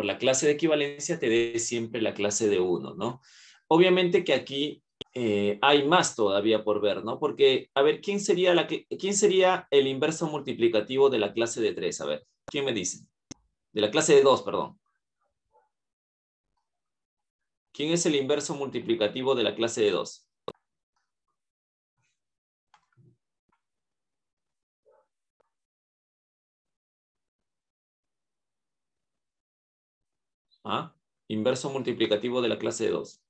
Speaker 1: la clase de equivalencia te dé siempre la clase de 1, ¿no? Obviamente que aquí hay más todavía por ver, ¿no? Porque, a ver, ¿quién sería el inverso multiplicativo de la clase de 3? A ver, ¿quién me dice? De la clase de 2, perdón. ¿Quién es el inverso multiplicativo de la clase de 2? ¿Ah? Inverso multiplicativo de la clase de 2.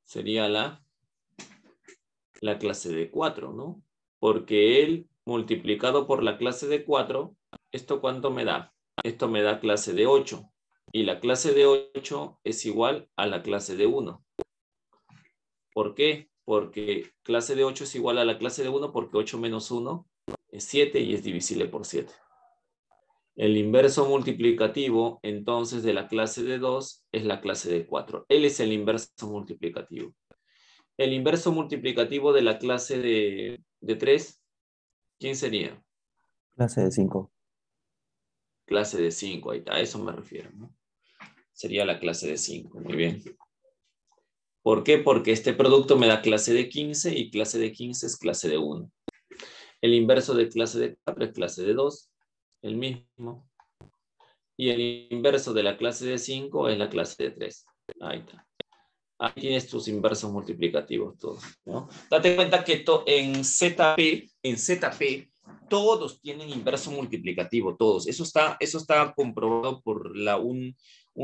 Speaker 1: Sería la clase de 4, ¿no? Porque él multiplicado por la clase de 4, ¿esto cuánto me da? Esto me da clase de 8. Y la clase de 8 es igual a la clase de 1. ¿Por qué? Porque clase de 8 es igual a la clase de 1 porque 8 menos 1 es 7 y es divisible por 7. El inverso multiplicativo, entonces, de la clase de 2 es la clase de 4. Él es el inverso multiplicativo. El inverso multiplicativo de la clase de 3, ¿quién sería?
Speaker 3: Clase de 5.
Speaker 1: Clase de 5, ahí está, a eso me refiero, ¿no? Sería la clase de 5, muy bien. ¿Por qué? Porque este producto me da clase de 15 y clase de 15 es clase de 1. El inverso de clase de 4 es clase de 2, el mismo. Y el inverso de la clase de 5 es la clase de 3. Ahí está. Ahí tienes tus inversos multiplicativos todos, ¿no? Date cuenta que en ZP, todos tienen inverso multiplicativo, todos. Eso está comprobado por un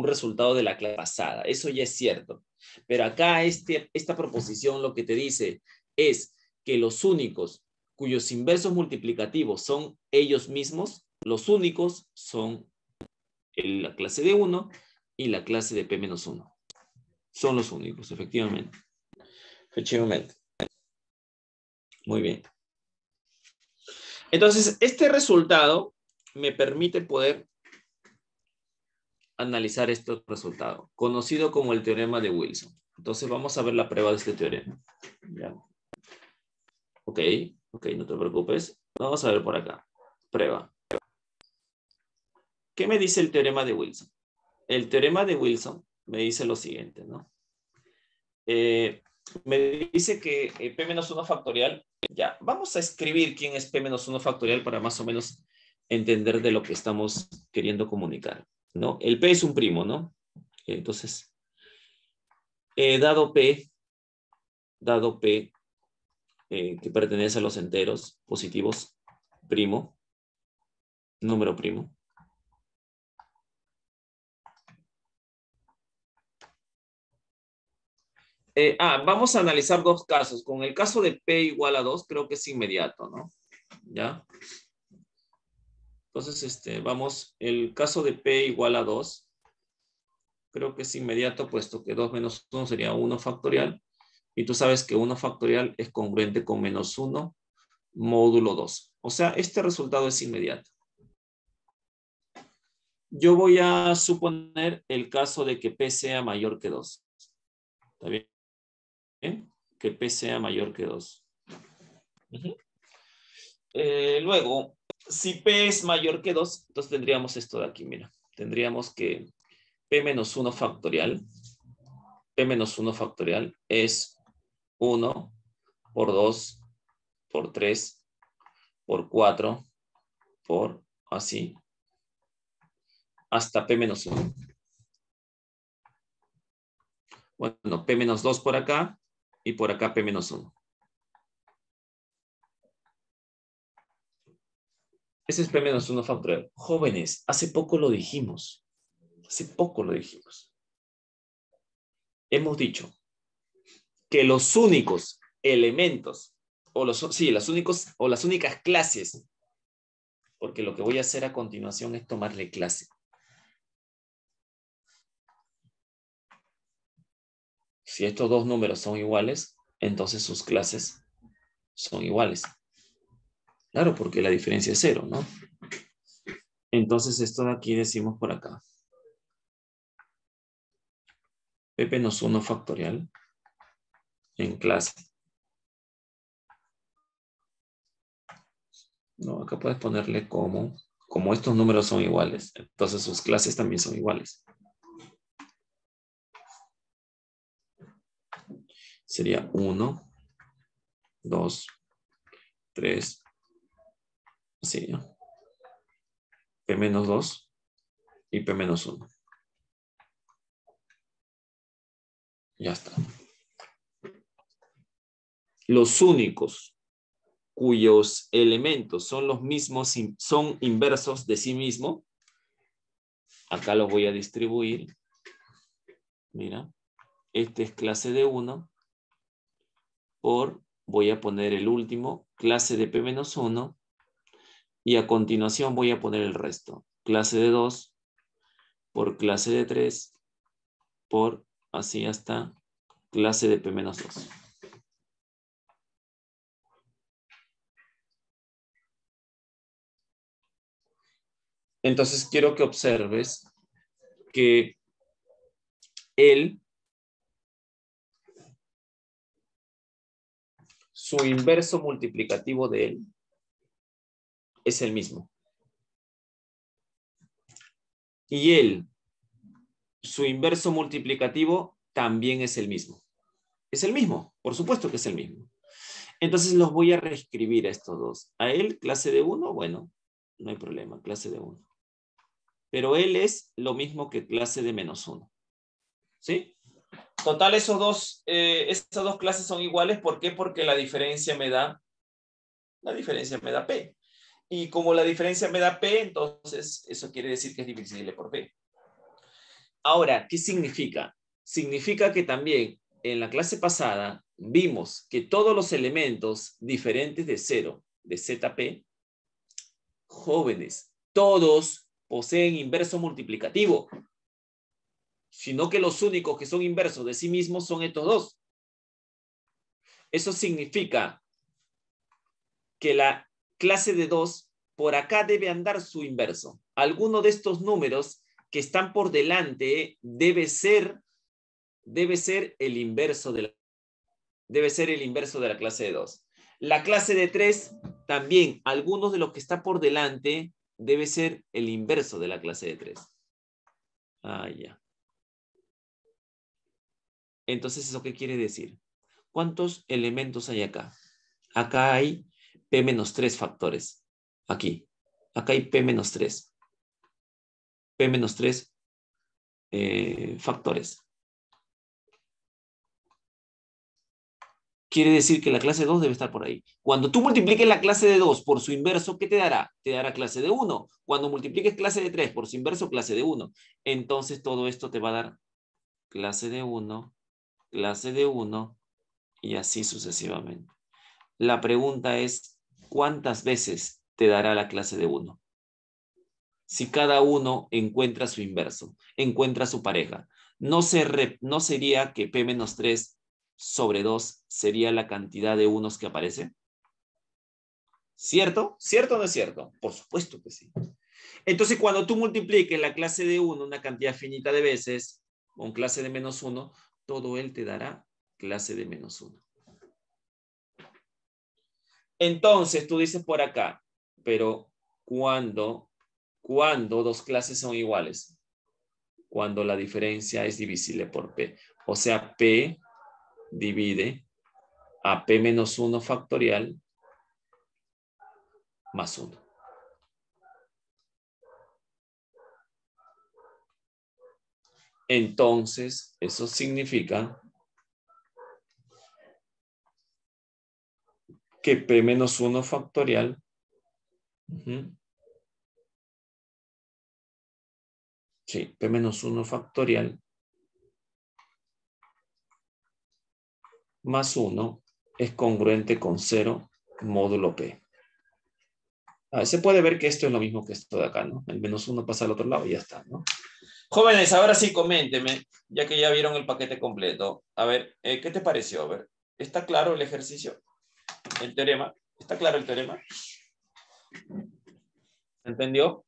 Speaker 1: resultado de la clase pasada. Eso ya es cierto. Pero acá esta proposición lo que te dice es que los únicos cuyos inversos multiplicativos son ellos mismos, los únicos son la clase de 1 y la clase de P-1. Son los únicos, efectivamente. Efectivamente. Muy bien. Entonces, este resultado me permite poder analizar este resultado, conocido como el teorema de Wilson. Entonces, vamos a ver la prueba de este teorema. ¿Ya? Ok, no te preocupes. Vamos a ver por acá. Prueba. ¿Qué me dice el teorema de Wilson? El teorema de Wilson me dice lo siguiente, ¿no? Me dice que P-1 factorial, ya, vamos a escribir quién es P-1 factorial para más o menos entender de lo que estamos queriendo comunicar, ¿no? El P es un primo, ¿no? Entonces, dado P, que pertenece a los enteros positivos, primo, número primo. Vamos a analizar dos casos. Con el caso de P igual a 2, creo que es inmediato, ¿no? ¿Ya? Entonces, vamos, el caso de P igual a 2, creo que es inmediato, puesto que 2 menos 1 sería 1 factorial. Y tú sabes que 1 factorial es congruente con menos 1 módulo 2. O sea, este resultado es inmediato. Yo voy a suponer el caso de que P sea mayor que 2. ¿Está bien? Que P sea mayor que 2. Luego, si P es mayor que 2, entonces tendríamos esto de aquí, mira. Tendríamos que P menos 1 factorial. P menos 1 factorial es 1 por 2 por 3 por 4 por así hasta P menos 1. Bueno, P menos 2 por acá y por acá P menos 1. Ese es P menos 1 factorial. Jóvenes, hace poco lo dijimos. Hace poco lo dijimos. Hemos dicho que los únicos elementos o las únicas clases, porque lo que voy a hacer a continuación es tomarle clase. Si estos dos números son iguales, entonces sus clases son iguales. Claro, porque la diferencia es 0, ¿no? Entonces esto de aquí decimos por acá. P menos 1 factorial en clase. No, acá puedes ponerle como estos números son iguales, entonces sus clases también son iguales. Sería 1, 2, 3, así, ¿no? P menos 2 y P menos 1. Ya está. Los únicos cuyos elementos son los mismos, son inversos de sí mismo, acá los voy a distribuir. Mira, este es clase de 1 por, voy a poner el último, clase de P menos 1, y a continuación voy a poner el resto. Clase de 2 por clase de 3 por así hasta clase de P menos 2. Entonces quiero que observes que su inverso multiplicativo de él es el mismo. Y su inverso multiplicativo también es el mismo. Es el mismo, por supuesto que es el mismo. Entonces los voy a reescribir a estos dos. A él, clase de 1, bueno, no hay problema, clase de 1. Pero él es lo mismo que clase de menos 1. ¿Sí? Total, esas dos clases son iguales. ¿Por qué? Porque la diferencia me da P. Y como la diferencia me da P, entonces eso quiere decir que es divisible por P. Ahora, ¿qué significa? Significa que también en la clase pasada vimos que todos los elementos diferentes de 0, de ZP, jóvenes, todos poseen inverso multiplicativo, sino que los únicos que son inversos de sí mismos son estos dos. Eso significa que la clase de 2 por acá debe andar su inverso. Alguno de estos números que están por delante debe ser el inverso de la clase de 2. La clase de 3 también, algunos de los que está por delante debe ser el inverso de la clase de 3. Ya. Entonces, ¿eso qué quiere decir? ¿Cuántos elementos hay acá? Acá hay P menos 3 factores. Aquí. Acá hay P menos 3. P menos 3 factores. quiere decir que la clase 2 debe estar por ahí. Cuando tú multipliques la clase de 2 por su inverso, ¿qué te dará? Te dará clase de 1. Cuando multipliques clase de 3 por su inverso, clase de 1. Entonces todo esto te va a dar clase de 1, clase de 1 y así sucesivamente. La pregunta es, ¿cuántas veces te dará la clase de 1? Si cada uno encuentra su inverso, encuentra su pareja, ¿no sería que P-3 sobre 2 sería la cantidad de unos que aparece? ¿Cierto? ¿Cierto o no es cierto? Por supuesto que sí. Entonces, cuando tú multipliques la clase de 1 una cantidad finita de veces con clase de -1, todo él te dará clase de -1. Entonces, tú dices por acá, pero ¿cuándo dos clases son iguales? Cuando la diferencia es divisible por P. O sea, P divide a P-1 factorial más 1. Entonces, eso significa que P-1 factorial sí, P-1 factorial más 1 es congruente con 0 módulo P. Se puede ver que esto es lo mismo que esto de acá, ¿no? El -1 pasa al otro lado y ya está, ¿no? Jóvenes, ahora sí coméntenme, ya que ya vieron el paquete completo. A ver, ¿qué te pareció? A ver, ¿está claro el ejercicio? ¿El teorema? ¿Está claro el teorema? ¿Entendió?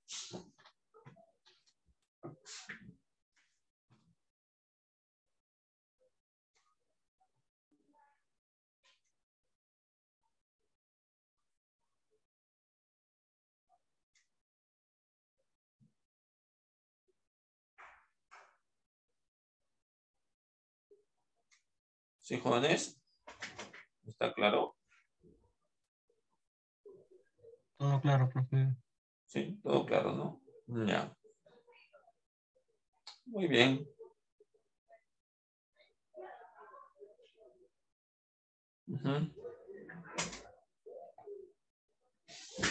Speaker 1: ¿Sí, jóvenes? ¿Está claro?
Speaker 2: Todo claro, profe.
Speaker 1: Sí, todo claro, ¿no? Ya. Muy bien.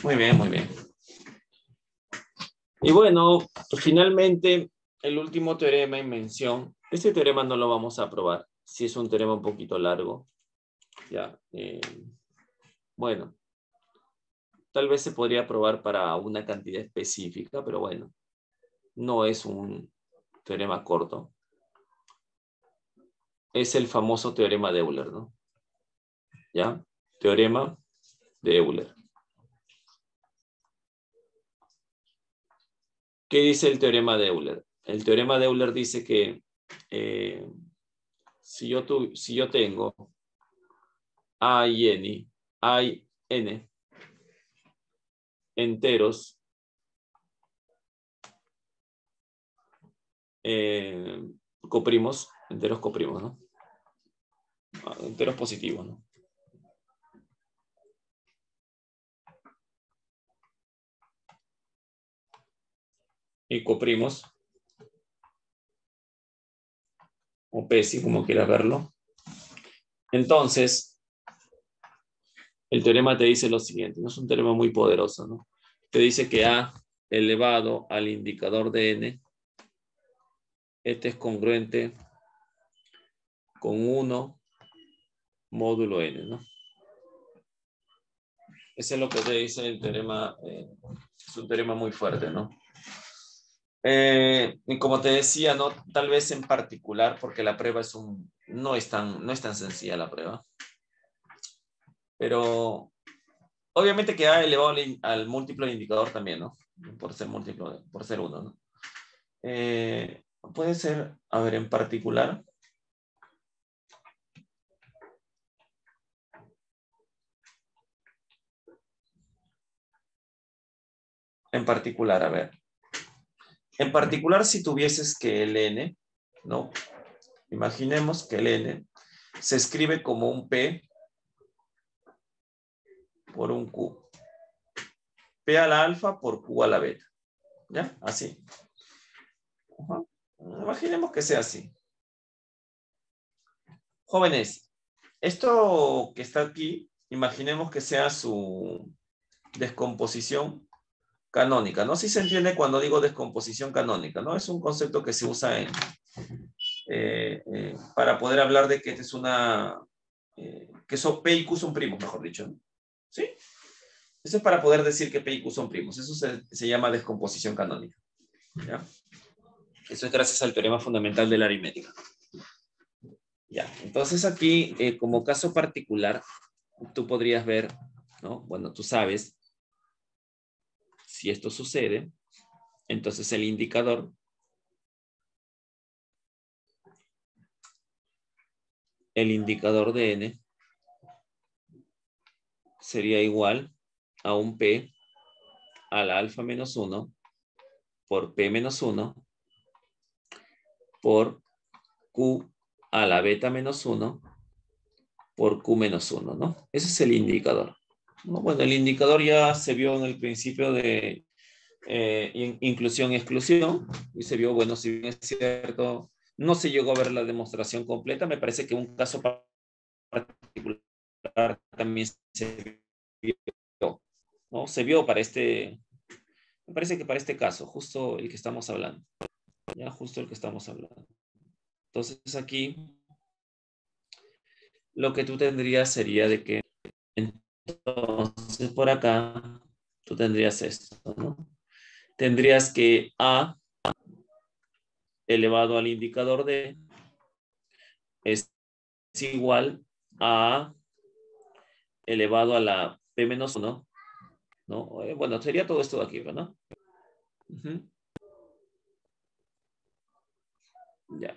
Speaker 1: Muy bien, muy bien. Y bueno, finalmente, el último teorema en mención. Este teorema no lo vamos a probar. Si es un teorema un poquito largo. Ya. Bueno, tal vez se podría probar para una cantidad específica, pero bueno, no es un teorema corto. Es el famoso teorema de Euler, ¿no? ¿Ya? Teorema de Euler. ¿Qué dice el teorema de Euler? El teorema de Euler dice que si yo tengo A y N enteros coprimos, enteros coprimos, ¿no? Enteros positivos, ¿no? Y coprimos, o PESI, como quieras verlo. Entonces, el teorema te dice lo siguiente, no es un teorema muy poderoso, ¿no? Te dice que A elevado al indicador de N, este es congruente con 1 módulo N, ¿no? Ese es lo que te dice el teorema, es un teorema muy fuerte, ¿no? Y como te decía, ¿no? Tal vez en particular, porque la prueba no es tan sencilla la prueba, pero obviamente que A elevado al múltiplo del indicador también, ¿no? Por ser múltiplo, por ser 1, ¿no? Puede ser, a ver, en particular. En particular, a ver. En particular, si tuvieses que el N, ¿no? Imaginemos que el N se escribe como un P por un Q. P a la alfa por Q a la beta. ¿Ya? Así. Imaginemos que sea así. Jóvenes, Esto que está aquí, imaginemos que sea su descomposición canónica, ¿no? Sí se entiende cuando digo descomposición canónica, ¿no? Es un concepto que se usa para poder hablar de que esta es una, que son P y Q son primos, mejor dicho, ¿no? ¿Sí? Eso es para poder decir que P y Q son primos. Eso se llama descomposición canónica, ¿ya? Eso es gracias al teorema fundamental de la aritmética. Ya, entonces aquí, como caso particular, tú podrías ver, ¿no? Bueno, tú sabes, si esto sucede, entonces el indicador de n sería igual a un p a la alfa menos 1 por p menos 1 por q a la beta menos 1 por q menos 1, ¿no? Ese es el indicador, ¿no? Bueno, el indicador ya se vio en el principio de inclusión-exclusión y se vio, bueno, si bien es cierto, no se llegó a ver la demostración completa, me parece que un caso particular también se vio, ¿no? Se vio para este, me parece que para este caso, justo el que estamos hablando, ya justo el que estamos hablando. Entonces aquí lo que tú tendrías sería de que entonces por acá tú tendrías esto, ¿no? Tendrías que A elevado al indicador D es igual a elevado a la P menos 1, ¿no? Bueno, sería todo esto de aquí, ¿no?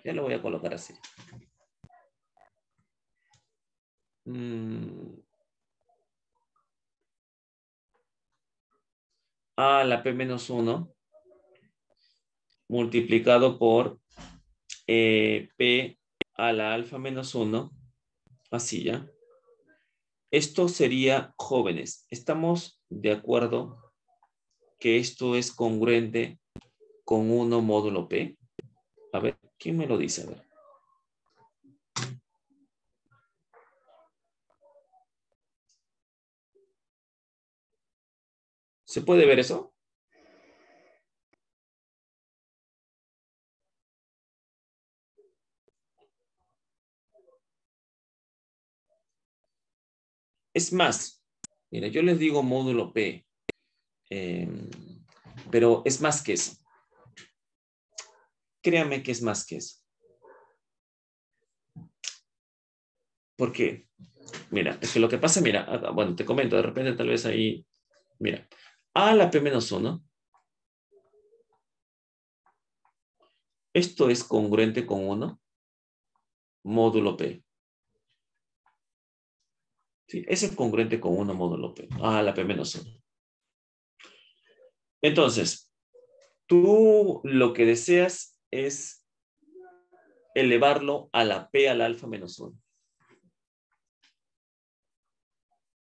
Speaker 1: Ya lo voy a colocar así. A la P menos 1 multiplicado por P a la alfa menos 1, así ya. Esto sería jóvenes. ¿Estamos de acuerdo que esto es congruente con 1 módulo P? A ver, ¿quién me lo dice? A ver. ¿Se puede ver eso? Es más, mira, yo les digo módulo P, pero es más que eso. Créame que es más que eso. ¿Por qué? Mira, es que lo que pasa, mira, bueno, te comento, de repente tal vez ahí, mira, A a la P menos 1, esto es congruente con 1, módulo P. Sí, ese es congruente con 1 módulo P, A a la P menos 1. Entonces, tú lo que deseas es elevarlo a la P al alfa menos 1.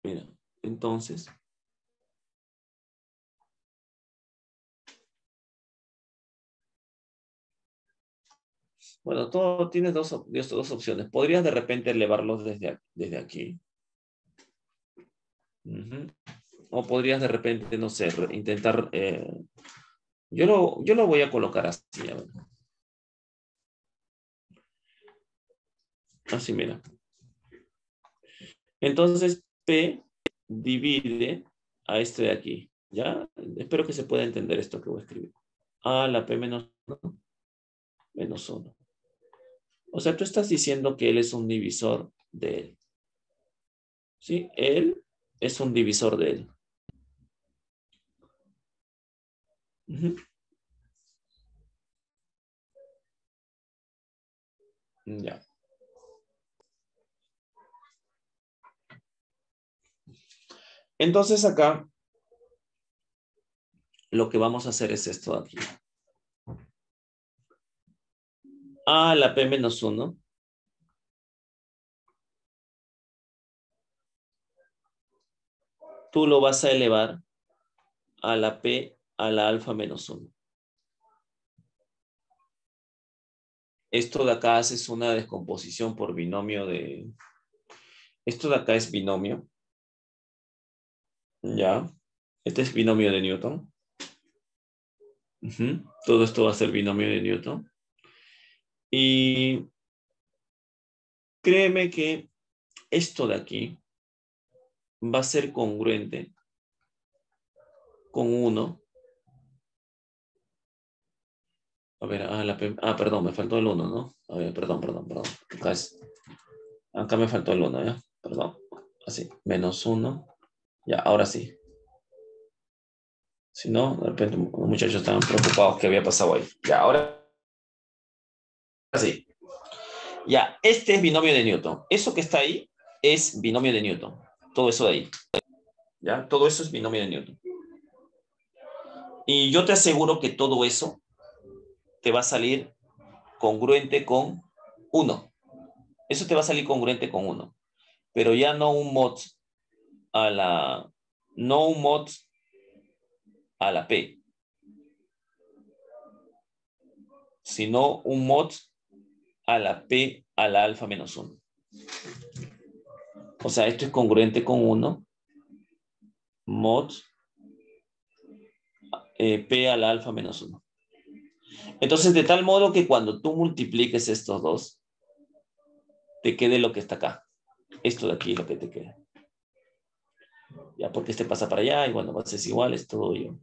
Speaker 1: Mira, entonces, bueno, todo tienes dos opciones. Podrías de repente elevarlos desde aquí. O podrías de repente, no sé, intentar... yo lo voy a colocar así. A ver. Así, mira. Entonces, P divide a este de aquí. ¿Ya? Espero que se pueda entender esto que voy a escribir. A la P menos 1, menos 1. O sea, tú estás diciendo que él es un divisor de él. ¿Sí? Él es un divisor de él. Ya. Entonces acá lo que vamos a hacer es esto de aquí. A la P menos 1. Tú lo vas a elevar a la P a la alfa menos 1. Esto de acá haces una descomposición por binomio de Esto de acá es binomio. Ya. Este es binomio de Newton. Todo esto va a ser binomio de Newton. Y créeme que esto de aquí va a ser congruente con 1. A ver, perdón, me faltó el 1, ¿no? A ver, perdón. Acá me faltó el 1, ¿ya? Perdón. Así, -1. Ya, ahora sí. Si no, de repente los muchachos estaban preocupados qué había pasado ahí. Ya, ahora sí. Ya, este es binomio de Newton. Eso que está ahí es binomio de Newton. Todo eso de ahí. ¿Ya? Todo eso es binomio de Newton. Y yo te aseguro que todo eso te va a salir congruente con 1. Eso te va a salir congruente con 1. Pero ya no un mod no un mod a la P, sino un mod a la P a la alfa menos 1. O sea, esto es congruente con 1, mod P a la alfa menos 1. Entonces, de tal modo que cuando tú multipliques estos dos, te quede lo que está acá. Esto de aquí es lo que te queda. Ya, porque este pasa para allá y bueno, va a ser igual, es todo yo.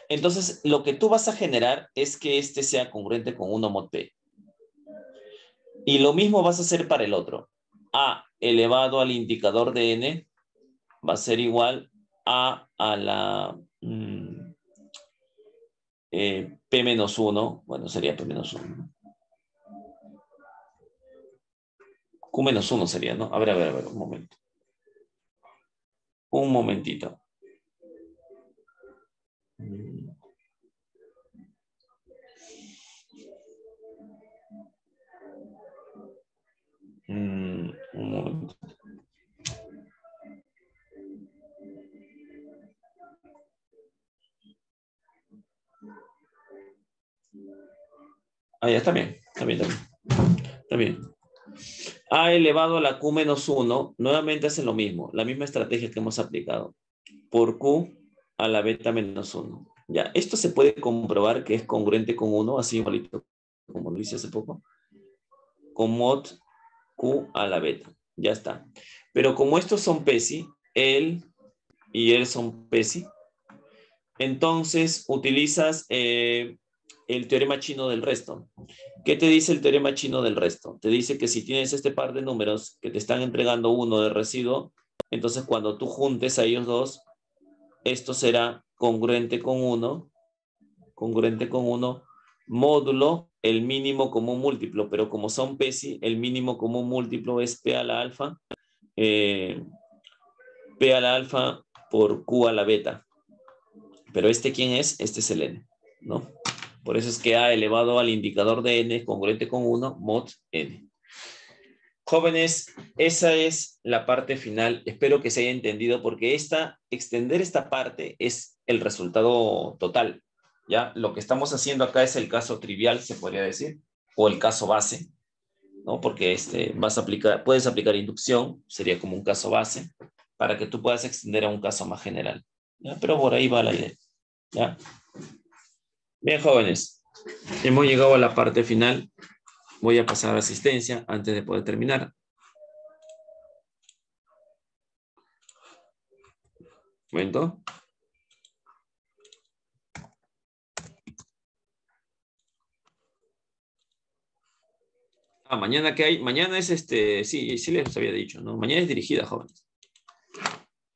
Speaker 1: Entonces, lo que tú vas a generar es que este sea congruente con 1 mod P. Y lo mismo vas a hacer para el otro. A elevado al indicador de n va a ser igual a la P menos 1. Bueno, sería P menos 1. Q menos 1 sería, ¿no? A ver, un momento. Un momentito. Un momento. Ah, ya está bien. Está bien. A elevado a la Q menos 1, nuevamente hace lo mismo, la misma estrategia que hemos aplicado. Por Q a la beta menos 1. Ya, esto se puede comprobar que es congruente con 1, así igualito como lo hice hace poco, con mod Q a la beta. Ya está. Pero como estos son PESI, él y él son PESI, entonces utilizas el teorema chino del resto. ¿Qué te dice el teorema chino del resto? Te dice que si tienes este par de números que te están entregando 1 de residuo, entonces cuando tú juntes a ellos dos, esto será congruente con 1, módulo el mínimo común múltiplo, pero como son PESI, el mínimo común múltiplo es P a la alfa, P a la alfa por Q a la beta. Pero este, ¿quién es? Este es el n, ¿no? Por eso es que A elevado al indicador de n es congruente con 1, mod n. Jóvenes, esa es la parte final. Espero que se haya entendido porque extender esta parte es el resultado total. ¿Ya? Lo que estamos haciendo acá es el caso trivial, se podría decir, o el caso base, ¿no? Porque puedes aplicar inducción, sería como un caso base, para que tú puedas extender a un caso más general. ¿Ya? Pero por ahí va la idea. ¿Ya? Bien, jóvenes, hemos llegado a la parte final. Voy a pasar a asistencia antes de poder terminar. ¿Un momento? Mañana ¿qué hay? Mañana es sí les había dicho, ¿no? Mañana es dirigida, jóvenes.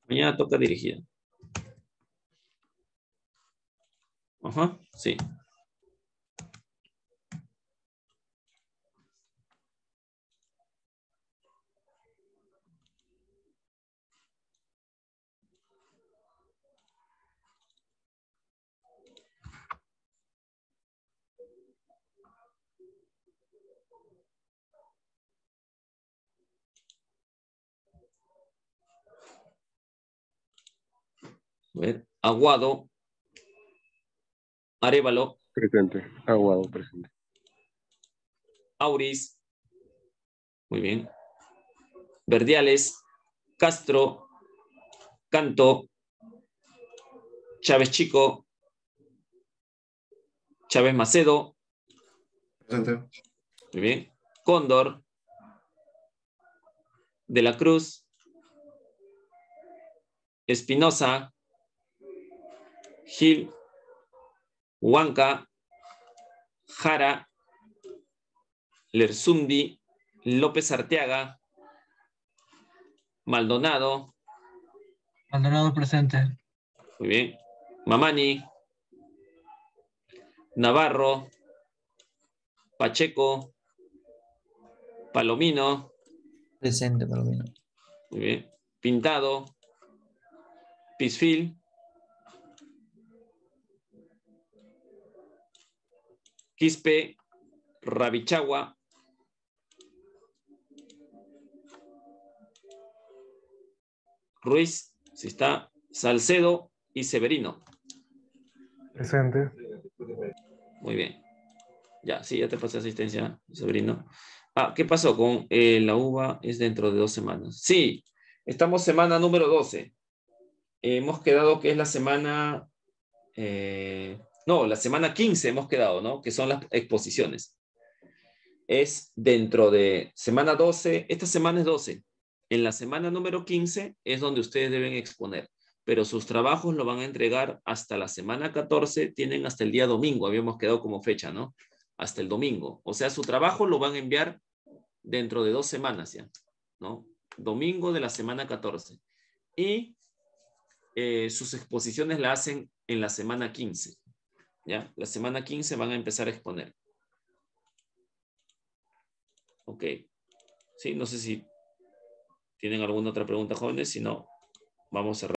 Speaker 1: Mañana toca dirigida. Ajá, sí. A ver, Aguado, Arévalo,
Speaker 4: Presente. Aguado, presente.
Speaker 1: Auris, muy bien. Verdiales, Castro, Canto, Chávez Chico, Chávez Macedo.
Speaker 4: Presente.
Speaker 1: Muy bien. Cóndor, De la Cruz, Espinosa, Gil, Huanca, Jara, Lersundi, López Arteaga, Maldonado.
Speaker 2: Maldonado presente.
Speaker 1: Muy bien. Mamani, Navarro, Pacheco, Palomino.
Speaker 3: Presente, Palomino.
Speaker 1: Muy bien. Pintado, Pisfil, Quispe, Rabichagua, Ruiz, si está, Salcedo y Severino.
Speaker 4: Presente.
Speaker 1: Muy bien. Ya, sí, ya te pasé asistencia, Severino. Ah, ¿qué pasó con la uva? Es dentro de 2 semanas. Sí, estamos semana número 12. Hemos quedado que es la semana... no, la semana 15 hemos quedado, ¿no? Que son las exposiciones. Es dentro de semana 12. Esta semana es 12. En la semana número 15 es donde ustedes deben exponer. Pero sus trabajos lo van a entregar hasta la semana 14. Tienen hasta el día domingo. Habíamos quedado como fecha, ¿no? Hasta el domingo. O sea, su trabajo lo van a enviar dentro de 2 semanas ya, ¿no? Domingo de la semana 14. Y sus exposiciones la hacen en la semana 15. ¿Ya? La semana 15 van a empezar a exponer. Ok. Sí, no sé si tienen alguna otra pregunta, jóvenes. Si no, vamos a cerrar.